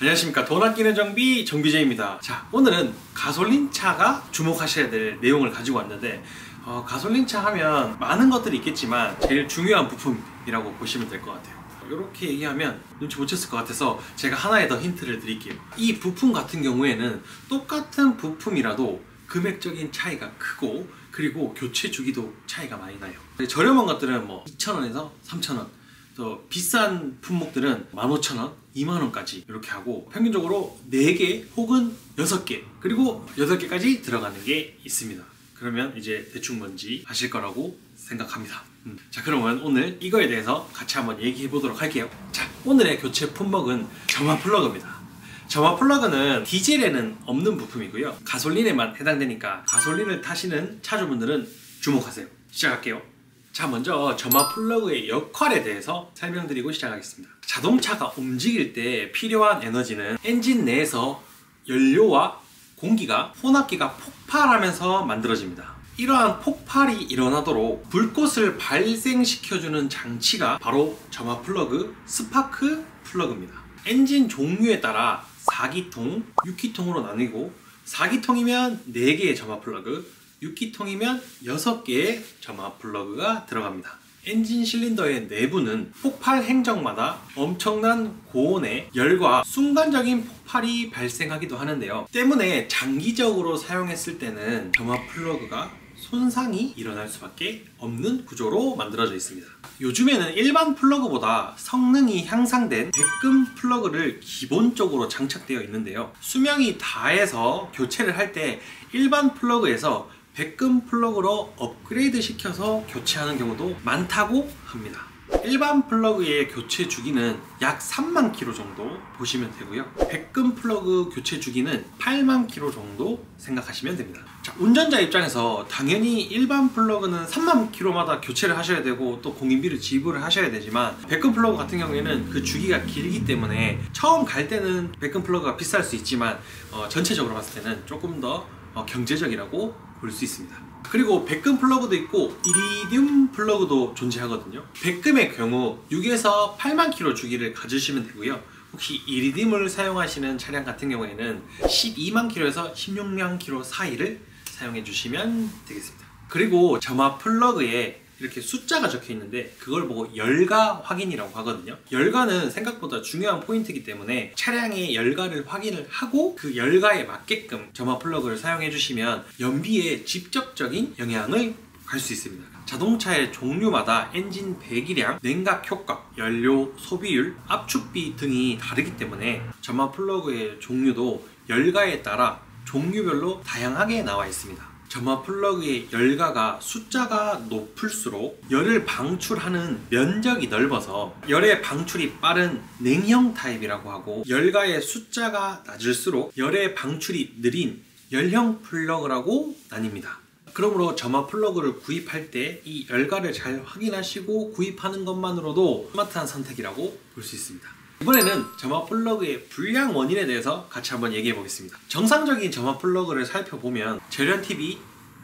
안녕하십니까. 돈 아끼는 정비 정비제입니다. 자, 오늘은 가솔린차가 주목하셔야 될 내용을 가지고 왔는데 가솔린차 하면 많은 것들이 있겠지만 제일 중요한 부품이라고 보시면 될 것 같아요. 이렇게 얘기하면 눈치 못 챘을 것 같아서 제가 하나의 더 힌트를 드릴게요. 이 부품 같은 경우에는 똑같은 부품이라도 금액적인 차이가 크고, 그리고 교체 주기도 차이가 많이 나요. 저렴한 것들은 뭐 2,000원에서 3,000원, 또 비싼 품목들은 15,000원, 20,000원까지 이렇게 하고, 평균적으로 4개 혹은 6개, 그리고 8개까지 들어가는 게 있습니다. 그러면 이제 대충 뭔지 아실 거라고 생각합니다. 자, 그러면 오늘 이거에 대해서 같이 한번 얘기해 보도록 할게요. 자, 오늘의 교체 품목은 점화 플러그입니다. 점화 플러그는 디젤에는 없는 부품이고요, 가솔린에만 해당되니까 가솔린을 타시는 차주분들은 주목하세요. 시작할게요. 자, 먼저 점화 플러그의 역할에 대해서 설명드리고 시작하겠습니다. 자동차가 움직일 때 필요한 에너지는 엔진 내에서 연료와 공기가, 혼합기가 폭발하면서 만들어집니다. 이러한 폭발이 일어나도록 불꽃을 발생시켜주는 장치가 바로 점화 플러그, 스파크 플러그입니다. 엔진 종류에 따라 4기통, 6기통으로 나뉘고, 4기통이면 4개의 점화 플러그, 6기통이면 6개의 점화 플러그가 들어갑니다. 엔진 실린더의 내부는 폭발 행적마다 엄청난 고온의 열과 순간적인 폭발이 발생하기도 하는데요, 때문에 장기적으로 사용했을 때는 점화 플러그가 손상이 일어날 수밖에 없는 구조로 만들어져 있습니다. 요즘에는 일반 플러그보다 성능이 향상된 백금 플러그를 기본적으로 장착되어 있는데요, 수명이 다해서 교체를 할 때 일반 플러그에서 백금 플러그로 업그레이드 시켜서 교체하는 경우도 많다고 합니다. 일반 플러그의 교체 주기는 약 3만 km 정도 보시면 되고요, 백금 플러그 교체 주기는 8만 km 정도 생각하시면 됩니다. 자, 운전자 입장에서 당연히 일반 플러그는 3만 km마다 교체를 하셔야 되고 또 공인비를 지불을 하셔야 되지만, 백금 플러그 같은 경우에는 그 주기가 길기 때문에 처음 갈 때는 백금 플러그가 비쌀 수 있지만 전체적으로 봤을 때는 조금 더 경제적이라고 볼 수 있습니다. 그리고 백금 플러그도 있고 이리듐 플러그도 존재하거든요. 백금의 경우 6에서 8만 km 주기를 가지시면 되고요, 혹시 이리듐을 사용하시는 차량 같은 경우에는 12만 km에서 16만 km 사이를 사용해 주시면 되겠습니다. 그리고 점화 플러그에 이렇게 숫자가 적혀 있는데 그걸 보고 열가 확인이라고 하거든요. 열가는 생각보다 중요한 포인트이기 때문에 차량의 열가를 확인을 하고 그 열가에 맞게끔 점화 플러그를 사용해 주시면 연비에 직접적인 영향을 갈 수 있습니다. 자동차의 종류마다 엔진 배기량, 냉각 효과, 연료 소비율, 압축비 등이 다르기 때문에 점화 플러그의 종류도 열가에 따라 종류별로 다양하게 나와 있습니다. 점화 플러그의 열가가 숫자가 높을수록 열을 방출하는 면적이 넓어서 열의 방출이 빠른 냉형 타입이라고 하고, 열가의 숫자가 낮을수록 열의 방출이 느린 열형 플러그라고 나뉩니다. 그러므로 점화 플러그를 구입할 때 이 열가를 잘 확인하시고 구입하는 것만으로도 스마트한 선택이라고 볼 수 있습니다. 이번에는 점화 플러그의 불량 원인에 대해서 같이 한번 얘기해 보겠습니다. 정상적인 점화 플러그를 살펴보면 절연팁이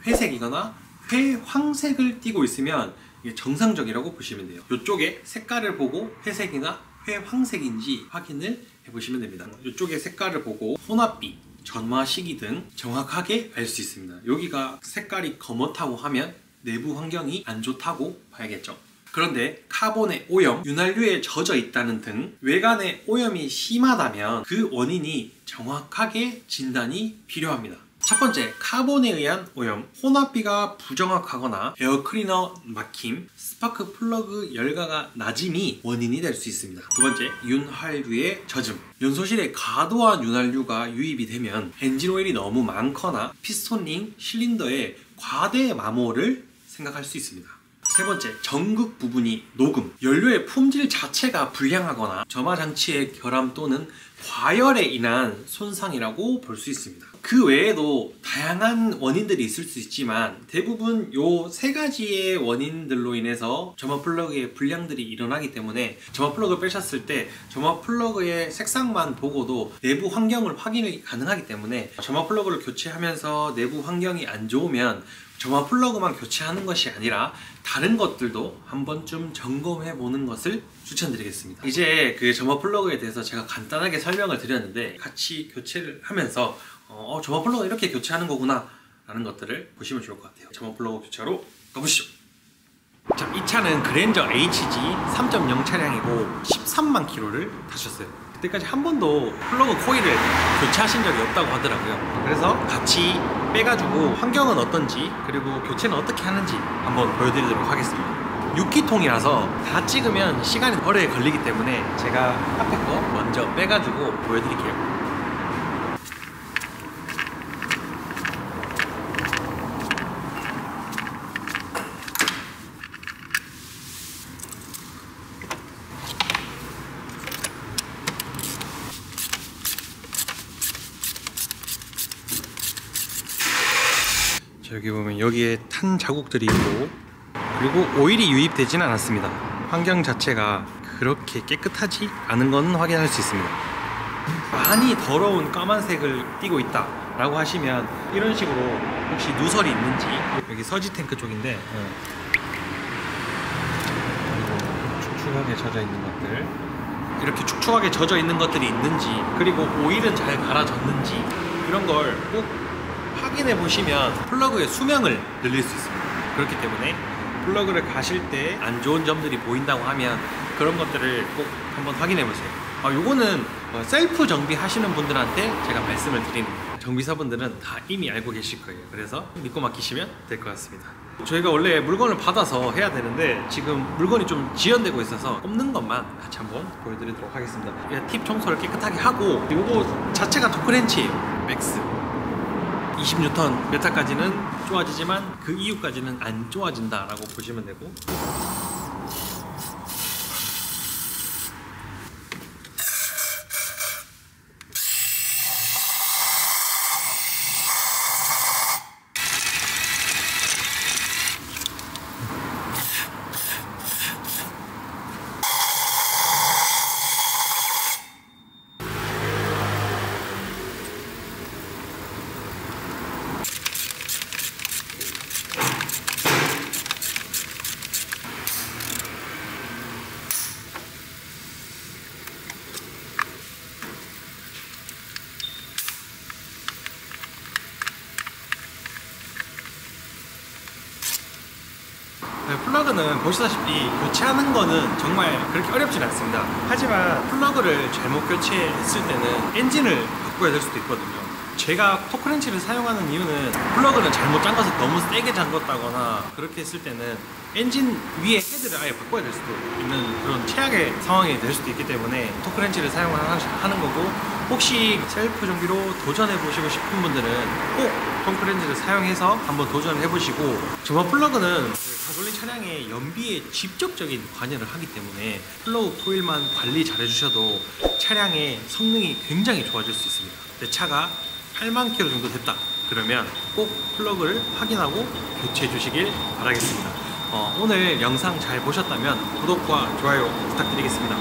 회색이거나 회황색을 띠고 있으면 이게 정상적이라고 보시면 돼요. 이쪽에 색깔을 보고 회색이나 회황색인지 확인을 해보시면 됩니다. 이쪽에 색깔을 보고 혼합비, 전화 시기 등 정확하게 알 수 있습니다. 여기가 색깔이 검었다고 하면 내부 환경이 안 좋다고 봐야겠죠. 그런데 카본의 오염, 윤활유에 젖어 있다는 등 외관의 오염이 심하다면 그 원인이 정확하게 진단이 필요합니다. 첫 번째, 카본에 의한 오염, 혼합비가 부정확하거나 에어클리너 막힘, 스파크 플러그 열가가 낮음이 원인이 될 수 있습니다. 두 번째, 윤활유의 젖음. 연소실에 과도한 윤활유가 유입이 되면 엔진 오일이 너무 많거나 피스톤링, 실린더에 과대 마모를 생각할 수 있습니다. 세 번째, 전극 부분이 녹음. 연료의 품질 자체가 불량하거나 점화 장치의 결함 또는 과열에 인한 손상이라고 볼 수 있습니다. 그 외에도 다양한 원인들이 있을 수 있지만 대부분 요 세 가지의 원인들로 인해서 점화 플러그의 불량들이 일어나기 때문에 점화 플러그를 빼셨을 때 점화 플러그의 색상만 보고도 내부 환경을 확인이 가능하기 때문에 점화 플러그를 교체하면서 내부 환경이 안 좋으면 점화 플러그만 교체하는 것이 아니라 다른 것들도 한 번쯤 점검해 보는 것을 추천드리겠습니다. 이제 그 점화 플러그에 대해서 제가 간단하게 설명을 드렸는데 같이 교체를 하면서 점화 플러그 이렇게 교체하는 거구나 라는 것들을 보시면 좋을 것 같아요. 점화 플러그 교체하러 가보시죠. 자, 이 차는 그랜저 HG 3.0 차량이고 13만 킬로를 타셨어요. 그때까지 한 번도 플러그 코일을 교체하신 적이 없다고 하더라고요. 그래서 같이 빼가지고 환경은 어떤지 그리고 교체는 어떻게 하는지 한번 보여드리도록 하겠습니다. 6기통이라서 다 찍으면 시간이 오래 걸리기 때문에 제가 앞에 거 먼저 빼가지고 보여드릴게요. 자, 여기 보면 여기에 탄 자국들이 있고 그리고 오일이 유입되진 않았습니다. 환경 자체가 그렇게 깨끗하지 않은 건 확인할 수 있습니다. 많이 더러운 까만색을 띠고 있다 라고 하시면 이런 식으로 혹시 누설이 있는지, 여기 서지 탱크 쪽인데 그리고 축축하게 젖어 있는 것들, 이렇게 축축하게 젖어 있는 것들이 있는지 그리고 오일은 잘 갈아졌는지 이런 걸 꼭 확인해 보시면 플러그의 수명을 늘릴 수 있습니다. 그렇기 때문에 플러그를 가실 때 안 좋은 점들이 보인다고 하면 그런 것들을 꼭 한번 확인해 보세요. 요거는 셀프 정비 하시는 분들한테 제가 말씀을 드리는 거예요. 정비사분들은 다 이미 알고 계실 거예요. 그래서 믿고 맡기시면 될 것 같습니다. 저희가 원래 물건을 받아서 해야 되는데 지금 물건이 좀 지연되고 있어서 없는 것만 같이 한번 보여드리도록 하겠습니다. 팁 청소를 깨끗하게 하고, 요거 자체가 토크렌치예요. 맥스 20N 메타까지는 좋아지지만 그 이후까지는 안 좋아진다 라고 보시면 되고, 플러그는 보시다시피 교체하는 거는 정말 그렇게 어렵진 않습니다. 하지만 플러그를 잘못 교체했을 때는 엔진을 바꿔야 될 수도 있거든요. 제가 토크렌치를 사용하는 이유는 플러그는 잘못 잠가서 너무 세게 잠궜다거나 그렇게 했을 때는 엔진 위에 헤드를 아예 바꿔야 될 수도 있는 그런 최악의 상황이 될 수도 있기 때문에 토크렌치를 사용하는 거고, 혹시 셀프 정비로 도전해 보시고 싶은 분들은 꼭 토크렌치를 사용해서 한번 도전을 해보시고, 점화 플러그는 가솔린 차량의 연비에 직접적인 관여를 하기 때문에 플러그 코일만 관리 잘 해주셔도 차량의 성능이 굉장히 좋아질 수 있습니다. 내 차가 8만 킬로 정도 됐다 그러면 꼭 플러그를 확인하고 교체해 주시길 바라겠습니다. 오늘 영상 잘 보셨다면 구독과 좋아요 부탁드리겠습니다.